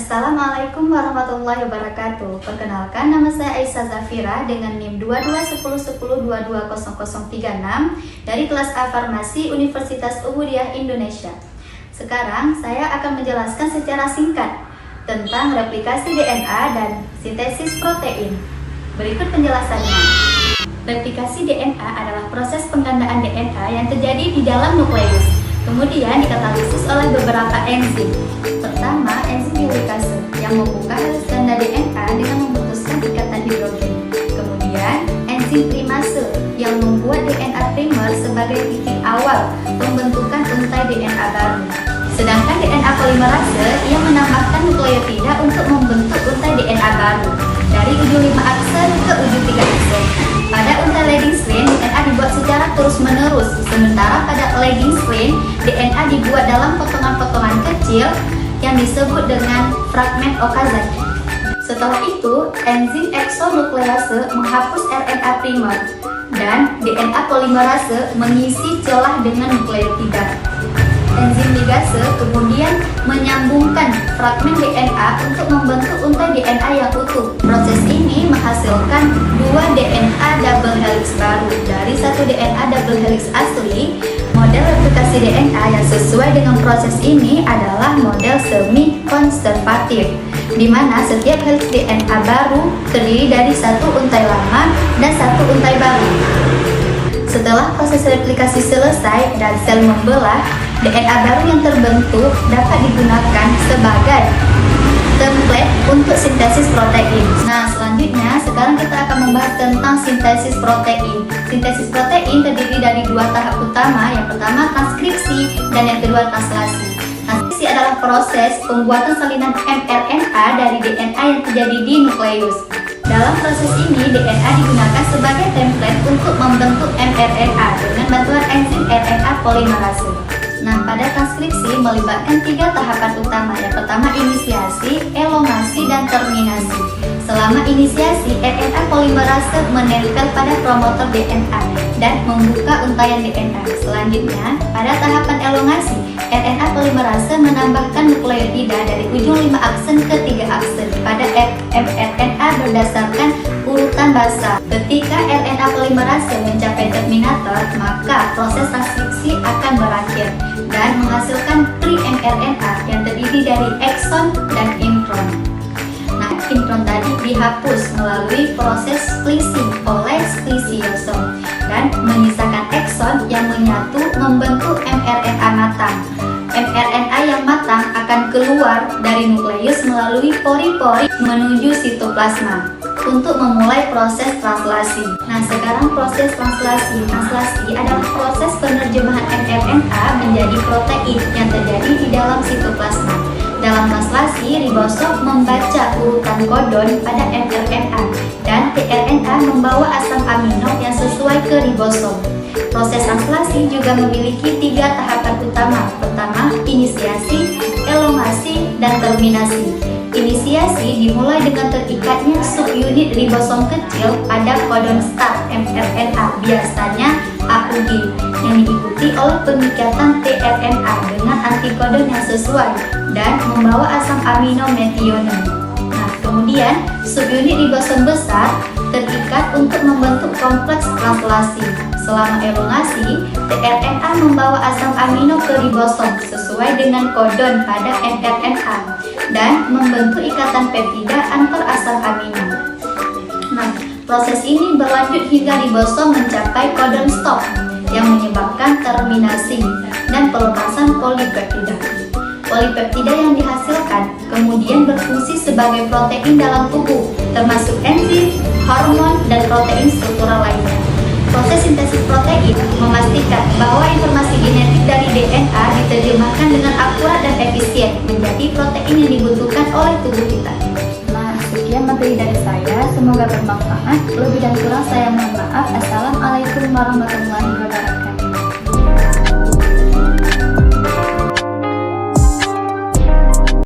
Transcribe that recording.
Assalamualaikum warahmatullahi wabarakatuh. Perkenalkan, nama saya Aisyah Zafira dengan NIM 221010220036 dari kelas A Farmasi Universitas Ubudiyah Indonesia. Sekarang saya akan menjelaskan secara singkat tentang replikasi DNA dan sintesis protein. Berikut penjelasannya. Replikasi DNA adalah proses penggandaan DNA yang terjadi di dalam nukleus, kemudian dikatalisis oleh beberapa enzim. Pertama, enzim urease yang membuka helis ganda DNA dengan memutuskan ikatan hidrogen. Kemudian, enzim primase yang membuat DNA primer sebagai titik awal pembentukan untai DNA baru. Sedangkan DNA polimerase yang menambahkan nukleotida untuk membentuk untai DNA baru dari ujung 5 aksen ke ujung 3 aksen. Pada untai leading strain, DNA dibuat secara terus-menerus, sementara pada lagging strain, DNA dibuat dalam potongan-potongan kecil yang disebut dengan fragmen Okazaki. Setelah itu, enzim exonuklease menghapus RNA primer dan DNA polimerase mengisi celah dengan nukleotida. Enzim ligase kemudian menyambungkan fragmen DNA untuk membentuk untai DNA yang utuh. Proses ini menghasilkan 2 DNA double helix baru dari 1 DNA double helix asli. Model replikasi DNA yang sesuai dengan proses ini adalah model semi-konservatif, di mana setiap helix DNA baru terdiri dari 1 untai lama dan 1 untai baru. Setelah proses replikasi selesai dan sel membelah, DNA baru yang terbentuk dapat digunakan sebagai template untuk sintesis protein. Nah, selanjutnya sekarang kita akan membahas tentang sintesis protein. Sintesis protein terdiri dari 2 tahap utama, yang pertama transkripsi dan yang kedua translasi. Transkripsi adalah proses pembuatan salinan mRNA dari DNA yang terjadi di nukleus. Dalam proses ini, DNA digunakan sebagai template untuk membentuk mRNA dengan bantuan enzim RNA polimerase. Nah, pada transkripsi melibatkan 3 tahapan utama. Yang pertama inisiasi, elongasi, dan terminasi. Selama inisiasi, RNA polimerase menempel pada promotor DNA dan membuka untaian DNA. Selanjutnya, pada tahapan elongasi, RNA polimerase menambahkan nukleotida dari ujung 5 aksen ke 3 aksen pada mRNA berdasarkan urutan basa. Ketika RNA polimerase mencapai terminator, maka proses transkripsi akan berakhir dan menghasilkan pre-mRNA yang terdiri dari ekson dan intron. Nah, intron tadi dihapus melalui proses splicing oleh splisiosom dan menyisakan ekson yang menyatu membentuk mRNA matang. mRNA yang matang akan keluar dari nukleus melalui pori-pori menuju sitoplasma untuk memulai proses translasi. Nah, sekarang proses translasi. Translasi adalah proses penerjemahan mRNA menjadi protein yang terjadi di dalam sitoplasma. Dalam translasi, ribosom membaca urutan kodon pada mRNA dan tRNA membawa asam amino yang sesuai ke ribosom. Proses translasi juga memiliki 3 tahapan utama. Pertama, inisiasi, elongasi, dan terminasi. Inisiasi dimulai dengan terikatnya subunit ribosom kecil pada kodon start mRNA, biasanya AUG, yang diikuti oleh pengikatan tRNA dengan antikodon yang sesuai dan membawa asam amino metionin. Nah, kemudian subunit ribosom besar terikat untuk membentuk kompleks translasi. Selama elongasi, tRNA membawa asam amino ke ribosom sesuai dengan kodon pada mRNA dan membentuk ikatan peptida antar asam amino. Nah, proses ini berlanjut hingga ribosom mencapai kodon stop yang menyebabkan terminasi dan pelepasan polipeptida. Polipeptida yang dihasilkan kemudian berfungsi sebagai protein dalam tubuh, termasuk enzim, hormon, dan protein struktural lainnya. Proses sintesis protein memastikan bahwa informasi genetik dari DNA diterjemahkan dengan akurat dan efisien menjadi protein yang dibutuhkan oleh tubuh kita. Nah, sekian materi dari saya. Semoga bermanfaat. Lebih dan kurang saya mohon maaf. Assalamualaikum warahmatullahi wabarakatuh.